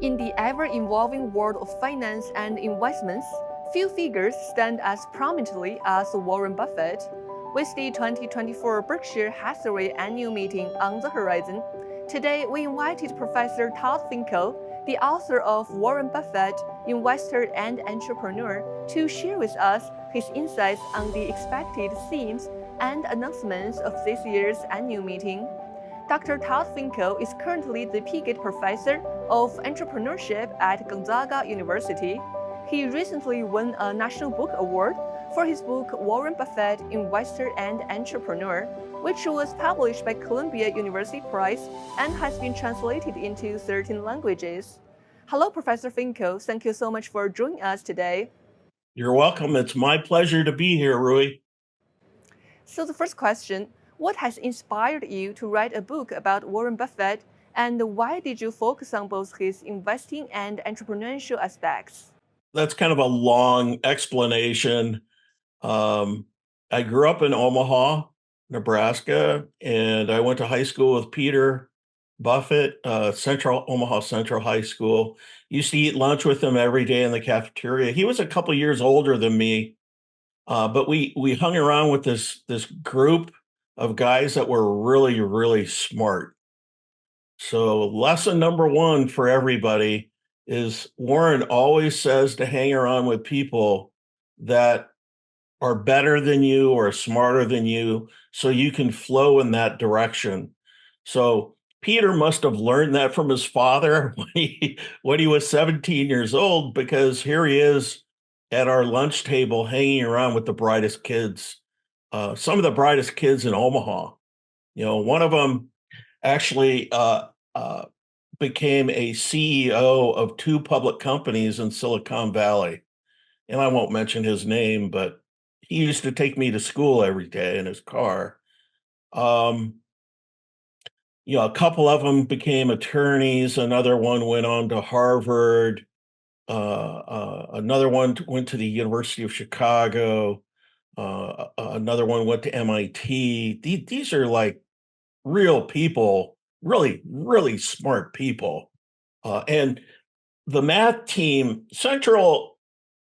In the ever-evolving world of finance and investments, few figures stand as prominently as Warren Buffett. With the 2024 Berkshire Hathaway Annual Meeting on the horizon, today we invited Professor Todd Finkle, the author of Warren Buffett, Investor and Entrepreneur, to share with us his insights on the expected themes and announcements of this year's annual meeting. Dr. Todd Finkle is currently the Pigott Professor of Entrepreneurship at Gonzaga University. He recently won a National Book Award for his book Warren Buffett, Investor and Entrepreneur, which was published by Columbia University Press and has been translated into 13 languages. Hello, Professor Finkle. Thank you so much for joining us today. You're welcome. It's my pleasure to be here, Rui. So the first question, what has inspired you to write a book about Warren Buffett, and why did you focus on both his investing and entrepreneurial aspects? That's kind of a long explanation. I grew up in Omaha, Nebraska, and I went to high school with Peter Buffett, Omaha Central High School. Used to eat lunch with him every day in the cafeteria. He was a couple years older than me, but we hung around with this group of guys that were really, really smart. So lesson number one for everybody is Warren always says to hang around with people that are better than you or smarter than you so you can flow in that direction. So Peter must have learned that from his father when he was 17 years old, because here he is at our lunch table hanging around with the brightest kids, some of the brightest kids in Omaha. One of them actually became a CEO of two public companies in Silicon Valley. And I won't mention his name, but he used to take me to school every day in his car. A couple of them became attorneys. Another one went on to Harvard. Another one went to the University of Chicago. Another one went to MIT. These are like real people, really, really smart people. And the math team, Central,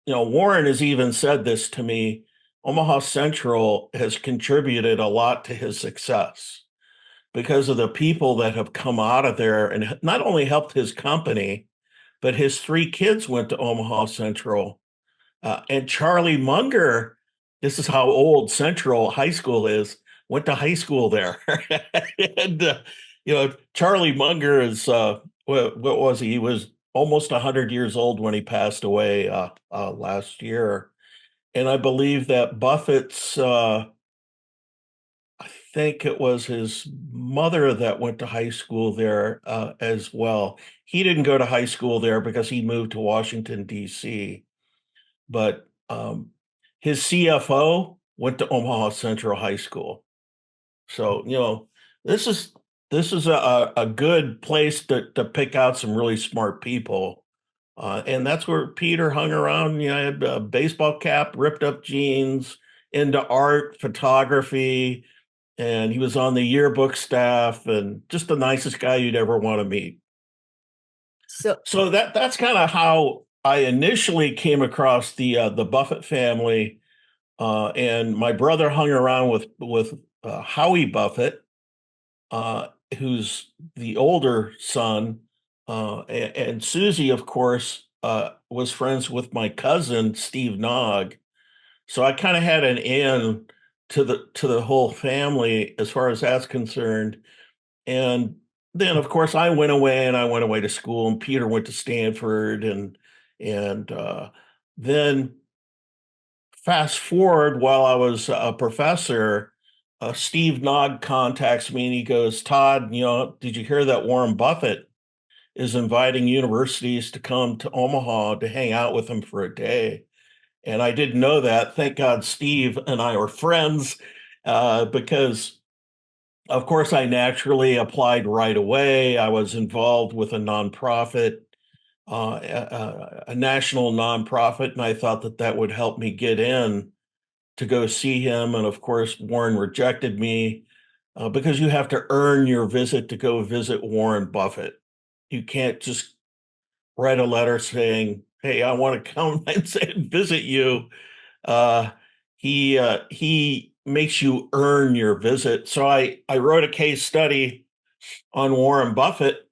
Warren has even said this to me, Omaha Central has contributed a lot to his success because of the people that have come out of there and not only helped his company, but his three kids went to Omaha Central. And Charlie Munger, this is how old Central High School is, went to high school there. And, Charlie Munger is, what was he? He was almost 100 years old when he passed away last year. And I believe that Buffett's, I think it was his mother that went to high school there as well. He didn't go to high school there because he moved to Washington, D.C., but his CFO went to Omaha Central High School. So, this is a good place to pick out some really smart people. And that's where Peter hung around. I had a baseball cap, ripped up jeans, into art, photography, and he was on the yearbook staff and just the nicest guy you'd ever want to meet. So that's kind of how I initially came across the Buffett family. And my brother hung around with Howie Buffett, who's the older son, and Susie, of course, was friends with my cousin Steve Nog. So I kind of had an in to the whole family as far as that's concerned. And then, of course, I went away to school, and Peter went to Stanford, and then fast forward while I was a professor. Steve Nog contacts me and he goes, Todd, did you hear that Warren Buffett is inviting universities to come to Omaha to hang out with him for a day? And I didn't know that. Thank God Steve and I were friends, because, of course, I naturally applied right away. I was involved with a nonprofit, a national nonprofit, and I thought that would help me get in to go see him. And of course, Warren rejected me because you have to earn your visit to go visit Warren Buffett. You can't just write a letter saying, "Hey, I want to come and visit you." Uh, he makes you earn your visit. So I wrote a case study on Warren Buffett,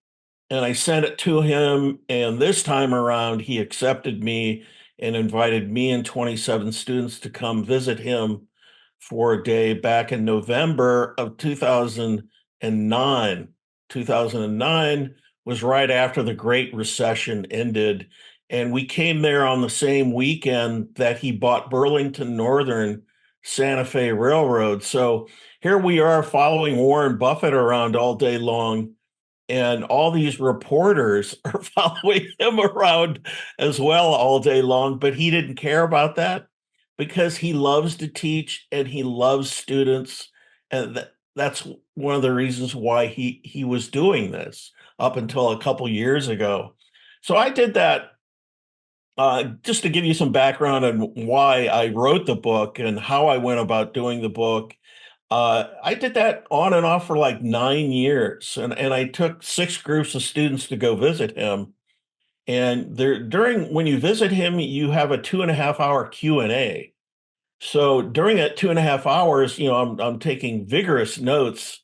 and I sent it to him. And this time around, he accepted me and invited me and 27 students to come visit him for a day back in November of 2009. 2009 was right after the Great Recession ended. And we came there on the same weekend that he bought Burlington Northern Santa Fe Railroad. So here we are following Warren Buffett around all day long, and all these reporters are following him around as well all day long. But he didn't care about that because he loves to teach and he loves students. And that's one of the reasons why he was doing this up until a couple years ago. So I did that just to give you some background on why I wrote the book and how I went about doing the book. I did that on and off for like 9 years, and I took 6 groups of students to go visit him. And during when you visit him, you have a 2.5 hour Q&A. So during that 2.5 hours, I'm taking vigorous notes,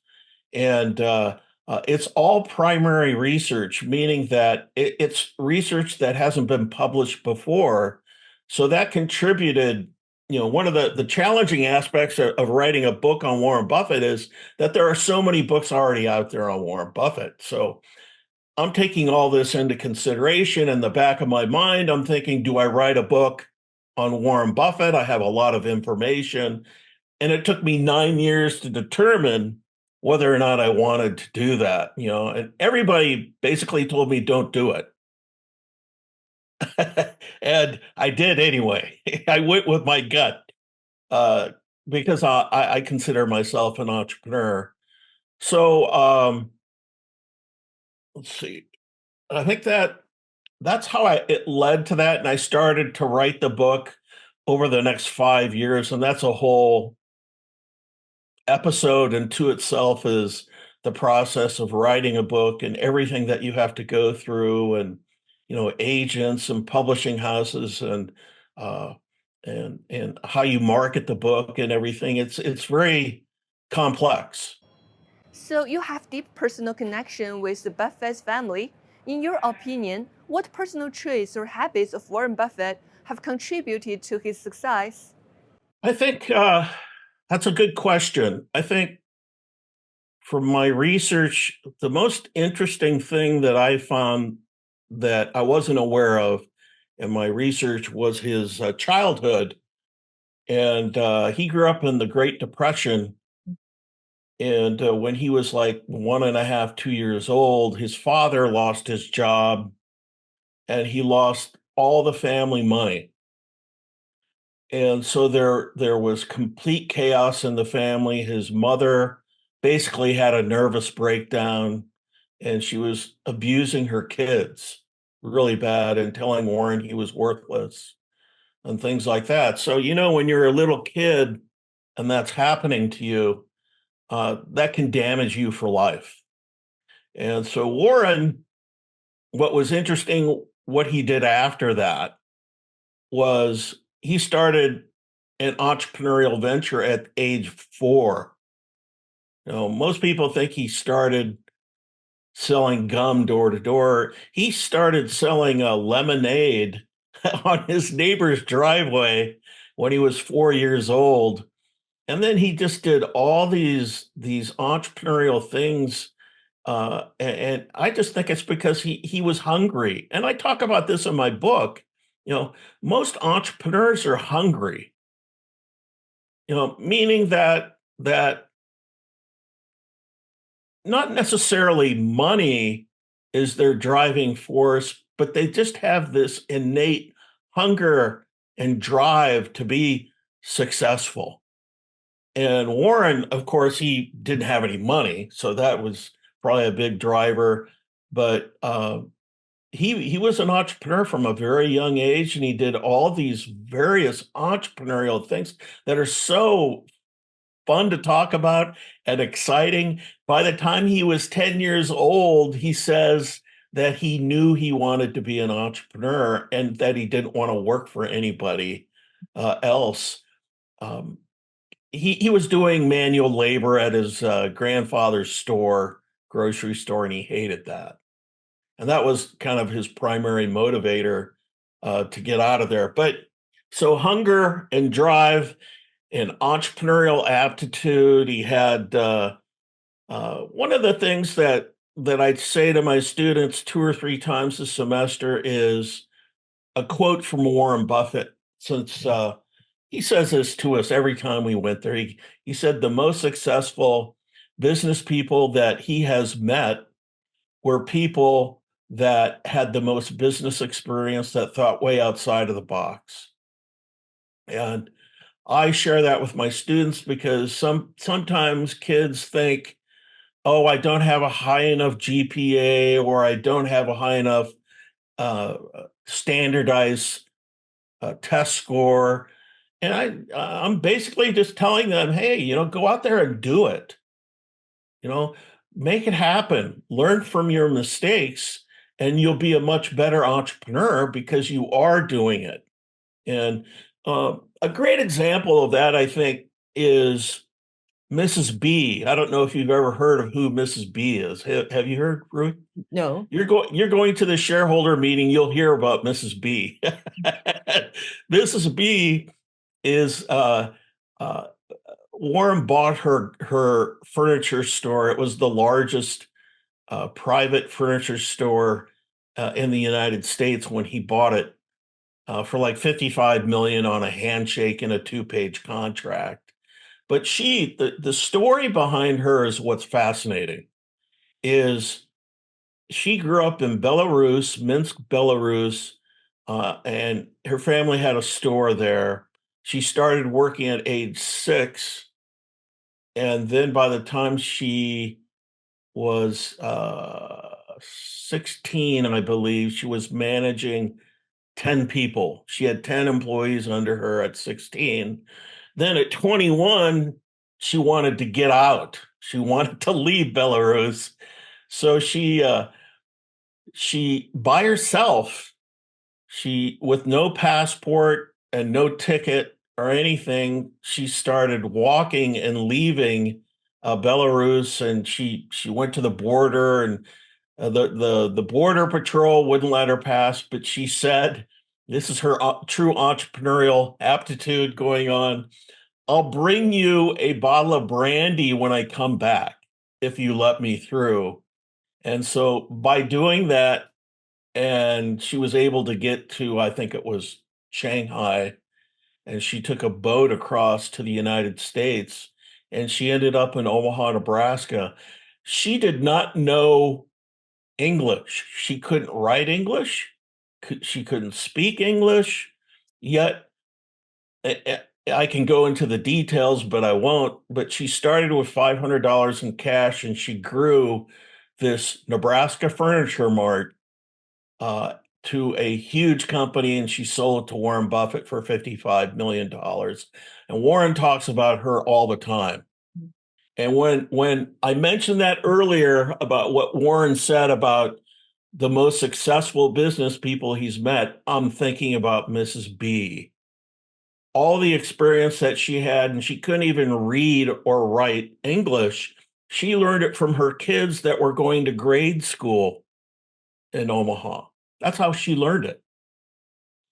and it's all primary research, meaning that it's research that hasn't been published before. So that contributed. One of the challenging aspects of writing a book on Warren Buffett is that there are so many books already out there on Warren Buffett. So I'm taking all this into consideration. In the back of my mind, I'm thinking, do I write a book on Warren Buffett? I have a lot of information. And it took me 9 years to determine whether or not I wanted to do that, and everybody basically told me, don't do it. And I did anyway. I went with my gut, uh, because I consider myself an entrepreneur. So let's see. I think that's how it led to that, and I started to write the book over the next 5 years, and that's a whole episode into itself, is the process of writing a book and everything that you have to go through, and agents and publishing houses, uh, and how you market the book and everything. It's very complex. So you have deep personal connection with the Buffett family. In your opinion, what personal traits or habits of Warren Buffett have contributed to his success? I think that's a good question. I think from my research, the most interesting thing that I found that I wasn't aware of in my research was his childhood. And he grew up in the Great Depression. And when he was like 1.5, 2 years old, his father lost his job and he lost all the family money. And so there was complete chaos in the family. His mother basically had a nervous breakdown, and she was abusing her kids really bad and telling Warren he was worthless and things like that. So, when you're a little kid and that's happening to you, that can damage you for life. And so Warren, what was interesting, what he did after that was he started an entrepreneurial venture at age 4. Most people think he started selling gum door to door. He started selling a lemonade on his neighbor's driveway when he was 4 years old. And then he just did all these entrepreneurial things. And I just think it's because he was hungry. And I talk about this in my book. Most entrepreneurs are hungry, meaning that not necessarily money is their driving force, but they just have this innate hunger and drive to be successful. And Warren, of course, he didn't have any money, so that was probably a big driver. But he was an entrepreneur from a very young age, and he did all these various entrepreneurial things that are so fun to talk about and exciting. By the time he was 10 years old, he says that he knew he wanted to be an entrepreneur and that he didn't want to work for anybody else. Um, he was doing manual labor at his grandfather's store, grocery store, and he hated that. And that was kind of his primary motivator to get out of there. But so hunger and drive and entrepreneurial aptitude. He had one of the things that I'd say to my students 2 or 3 times a semester is a quote from Warren Buffett, since he says this to us every time we went there. He said the most successful business people that he has met were people that had the most business experience, that thought way outside of the box. And I share that with my students because sometimes kids think, oh, I don't have a high enough GPA, or I don't have a high enough uh, standardized test score. And I'm basically just telling them, hey, go out there and do it. Make it happen. Learn from your mistakes, and you'll be a much better entrepreneur because you are doing it. And a great example of that, I think, is Mrs. B. I don't know if you've ever heard of who Mrs. B is. Have you heard, Ruth? No. You're going to the shareholder meeting, you'll hear about Mrs. B. Mrs. B is uh, Warren bought her furniture store. It was the largest private furniture store in the United States when he bought it for like 55 million on a handshake and a 2-page contract. But the story behind her is what's fascinating. Is she grew up in Belarus, Minsk, Belarus, and her family had a store there. She started working at age 6, and then by the time she was 16, I believe, she was managing 10 people. She had 10 employees under her at 16. Then at 21, she wanted to get out. She wanted to leave Belarus. So she by herself, she with no passport and no ticket or anything, she started walking and leaving Belarus, and she went to the border, and the border patrol wouldn't let her pass, but she said, this is her true entrepreneurial aptitude going on. I'll bring you a bottle of brandy when I come back if you let me through. And so by doing that, and she was able to get to, I think it was Shanghai, and she took a boat across to the United States, and she ended up in Omaha, Nebraska. She did not know English. She couldn't write English. She couldn't speak English. Yet, I can go into the details, but I won't. But she started with $500 in cash, and she grew this Nebraska Furniture Mart uh, to a huge company, and she sold it to Warren Buffett for $55 million. And Warren talks about her all the time. And when I mentioned that earlier about what Warren said about the most successful business people he's met, I'm thinking about Mrs. B. All the experience that she had, and she couldn't even read or write English. She learned it from her kids that were going to grade school in Omaha. That's how she learned it.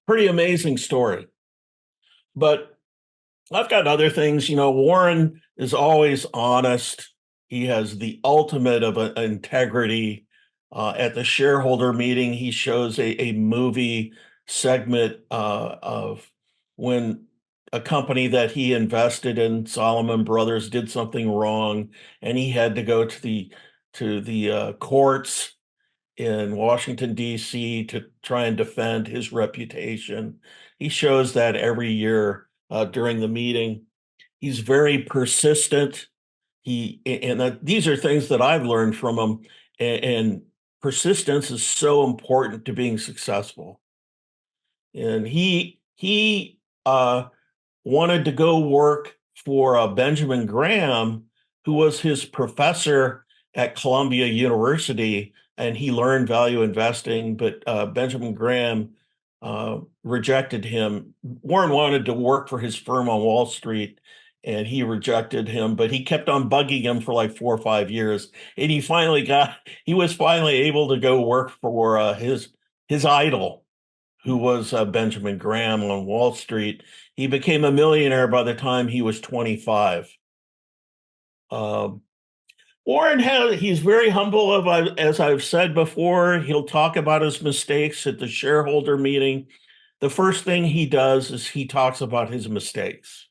Pretty amazing story. But I've got other things. Warren is always honest. He has the ultimate of integrity. At the shareholder meeting, he shows a movie segment of when a company that he invested in, Solomon Brothers, did something wrong, and he had to go to the courts in Washington, D.C. to try and defend his reputation. He shows that every year during the meeting. He's very persistent. These are things that I've learned from him, and persistence is so important to being successful. And he wanted to go work for Benjamin Graham, who was his professor at Columbia University and he learned value investing, but Benjamin Graham rejected him. Warren wanted to work for his firm on Wall Street, and he rejected him, but he kept on bugging him for like 4 or 5 years. And he was finally able to go work for his idol, who was Benjamin Graham on Wall Street. He became a millionaire by the time he was 25. Warren he's very humble, as I've said before. He'll talk about his mistakes at the shareholder meeting. The first thing he does is he talks about his mistakes.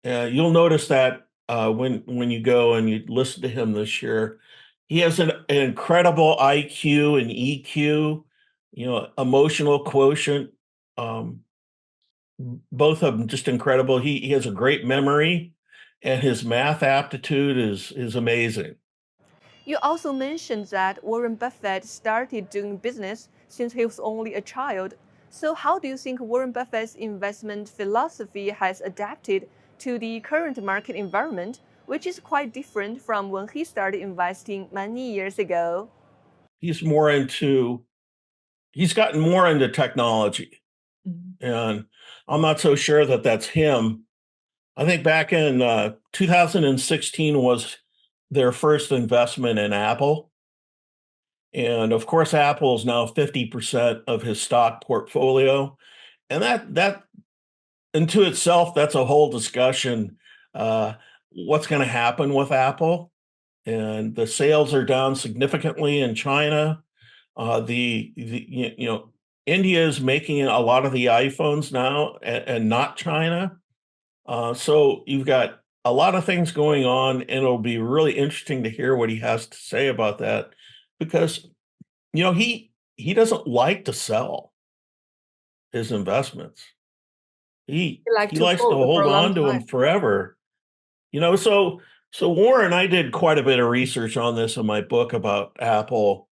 You'll notice that when you go and you listen to him this year. He has an incredible IQ and EQ, emotional quotient. Both of them just incredible. He has a great memory, and his math aptitude is amazing. You also mentioned that Warren Buffett started doing business since he was only a child. So, how do you think Warren Buffett's investment philosophy has adapted to the current market environment, which is quite different from when he started investing many years ago? He's gotten more into technology, and I'm not so sure that that's him. I think back in 2016 was their first investment in Apple. And of course, Apple is now 50% of his stock portfolio. And that into itself, that's a whole discussion. What's going to happen with Apple? And the sales are down significantly in China. India is making a lot of the iPhones now, and not China. So you've got a lot of things going on, and it'll be really interesting to hear what he has to say about that, because he doesn't like to sell his investments. He Like to likes to hold for hold a long on to time. them forever. So Warren, I did quite a bit of research on this in my book about Apple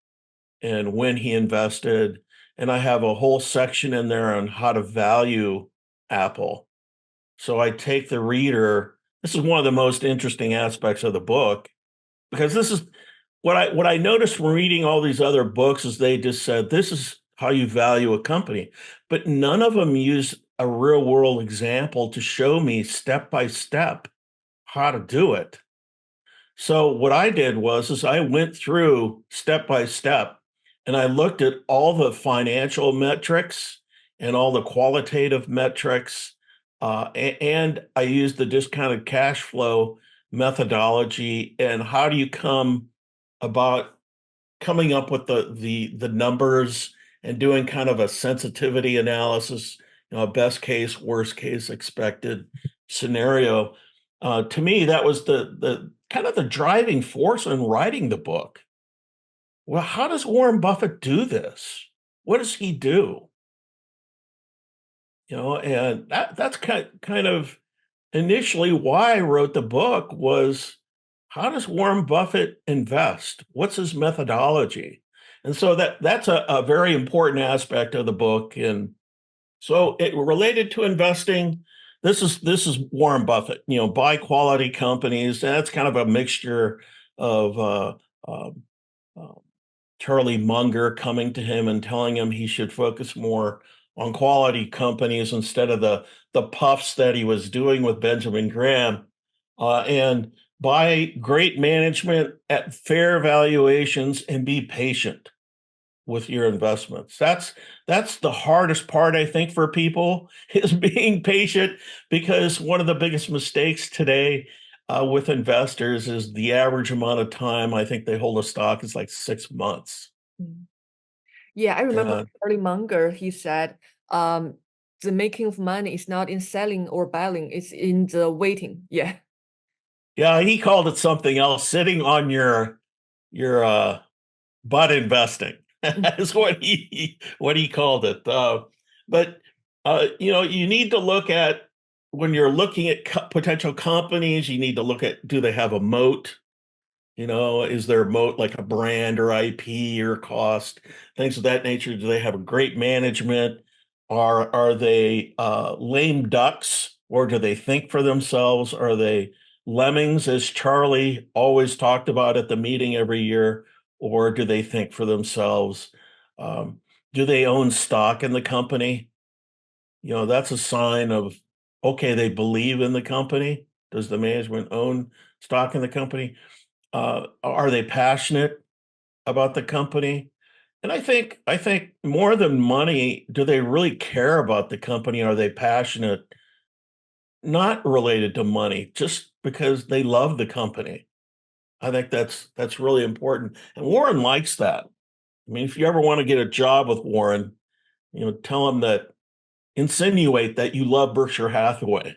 and when he invested, and I have a whole section in there on how to value Apple. So I take the reader. This is one of the most interesting aspects of the book, because this is what I noticed when reading all these other books is they just said, this is how you value a company, but none of them use a real world example to show me step by step how to do it. So what I did is I went through step by step, and I looked at all the financial metrics and all the qualitative metrics, and I used the discounted cash flow methodology. And how do you come about coming up with the numbers and doing kind of a sensitivity analysis, best case, worst case, expected scenario. To me, that was the kind of the driving force in writing the book. Well, how does Warren Buffett do this? What does he do? And that's kind of initially why I wrote the book was, how does Warren Buffett invest? What's his methodology? And so that's a very important aspect of the book. And so it related to investing. This is Warren Buffett, buy quality companies. And that's kind of a mixture of Charlie Munger coming to him and telling him he should focus more on quality companies instead of the puffs that he was doing with Benjamin Graham, and buy great management at fair valuations and be patient with your investments. That's the hardest part, I think, for people, is being patient, because one of the biggest mistakes today with investors is the average amount of time I think they hold a stock is like 6 months. Yeah, I remember Charlie Munger, he said, the making of money is not in selling or buying, it's in the waiting. Yeah. Yeah, he called it something else, sitting on your butt investing. Is what he called it. But you need to look at, when you're looking at potential companies, you need to look at, do they have a moat? Is their moat like a brand or IP or cost, things of that nature? Do they have a great management? Are they lame ducks, or do they think for themselves? Are they lemmings, as Charlie always talked about at the meeting every year? or do they think for themselves? Do they own stock in the company? That's a sign of, okay, they believe in the company. Does the management own stock in the company? Are they passionate about the company? And I think more than money, do they really care about the company? Are they passionate? Not related to money, just because they love the company. I think that's really important. And Warren likes that. I mean, if you ever want to get a job with Warren, tell him that, insinuate that you love Berkshire Hathaway.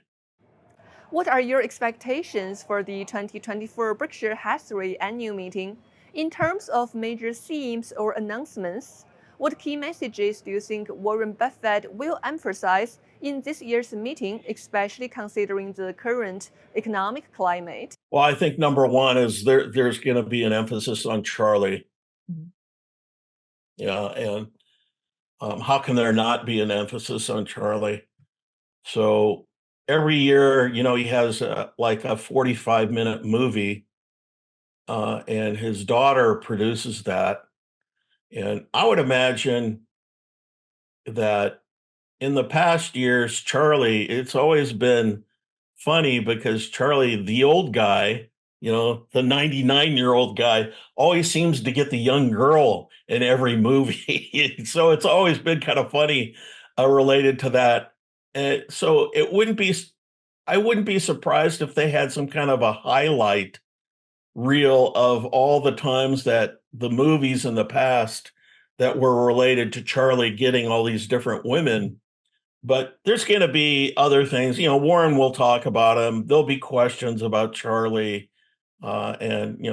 What are your expectations for the 2024 Berkshire Hathaway Annual Meeting? In terms of major themes or announcements, what key messages do you think Warren Buffett will emphasize in this year's meeting, especially considering the current economic climate? Well, I think number one is there's going to be an emphasis on Charlie. Yeah, and how can there not be an emphasis on Charlie? So every year, he has like a 45-minute movie, and his daughter produces that. And I would imagine that in the past years, Charlie, it's always been funny because Charlie, the old guy, the 99-year-old guy, always seems to get the young girl in every movie. So it's always been kind of funny related to that. So I wouldn't be surprised if they had some kind of a highlight reel of all the times that the movies in the past that were related to Charlie getting all these different women. But there's going to be other things. Warren will talk about him. There'll be questions about Charlie, and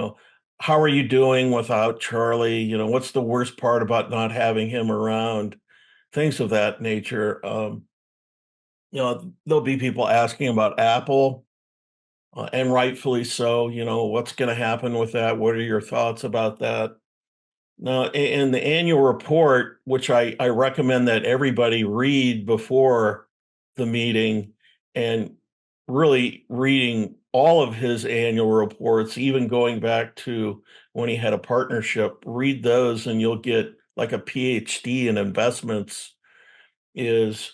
how are you doing without Charlie? What's the worst part about not having him around? Things of that nature. There'll be people asking about Apple, and rightfully so. What's going to happen with that? What are your thoughts about that? Now, in the annual report, which I recommend that everybody read before the meeting, and really reading all of his annual reports, even going back to when he had a partnership, read those and you'll get like a PhD in investments. Is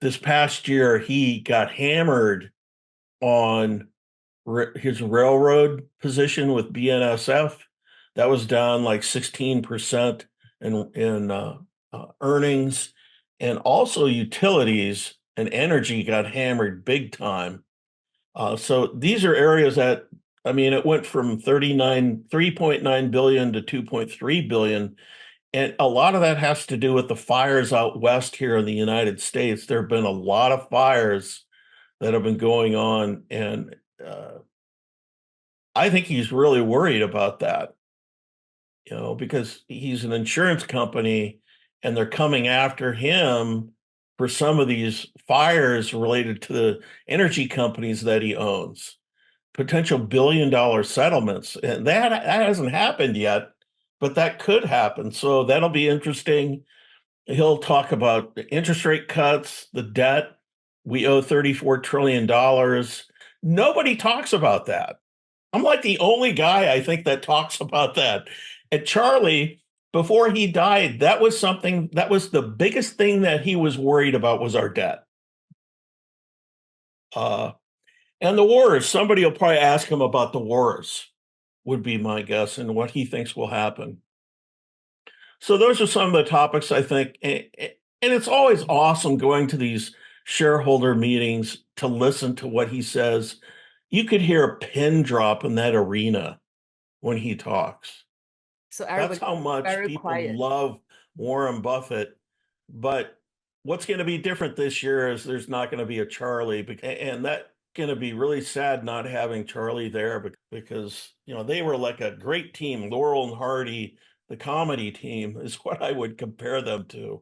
this past year he got hammered on his railroad position with BNSF. That was down like 16% in earnings, and also utilities and energy got hammered big time. So these are areas that, I mean, it went from 3.9 billion to 2.3 billion. And a lot of that has to do with the fires out west here in the United States. There have been a lot of fires that have been going on, and I think he's really worried about that, because he's an insurance company and they're coming after him for some of these fires related to the energy companies that he owns, potential billion-dollar settlements. And that hasn't happened yet, but that could happen. So that'll be interesting. He'll talk about the interest rate cuts, the debt. We owe $34 trillion. Nobody talks about that. I'm like the only guy I think that talks about that. And Charlie, before he died, that was the biggest thing that he was worried about, was our debt. And the wars. Somebody will probably ask him about the wars, would be my guess, and what he thinks will happen. So those are some of the topics, I think. And it's always awesome going to these shareholder meetings to listen to what he says. You could hear a pin drop in that arena when he talks. So That's everybody how much very people quiet. love Warren Buffett. But what's going to be different this year is there's not going to be a Charlie, and that's going to be really sad not having Charlie there, because they were like a great team. Laurel and Hardy, the comedy team, is what I would compare them to.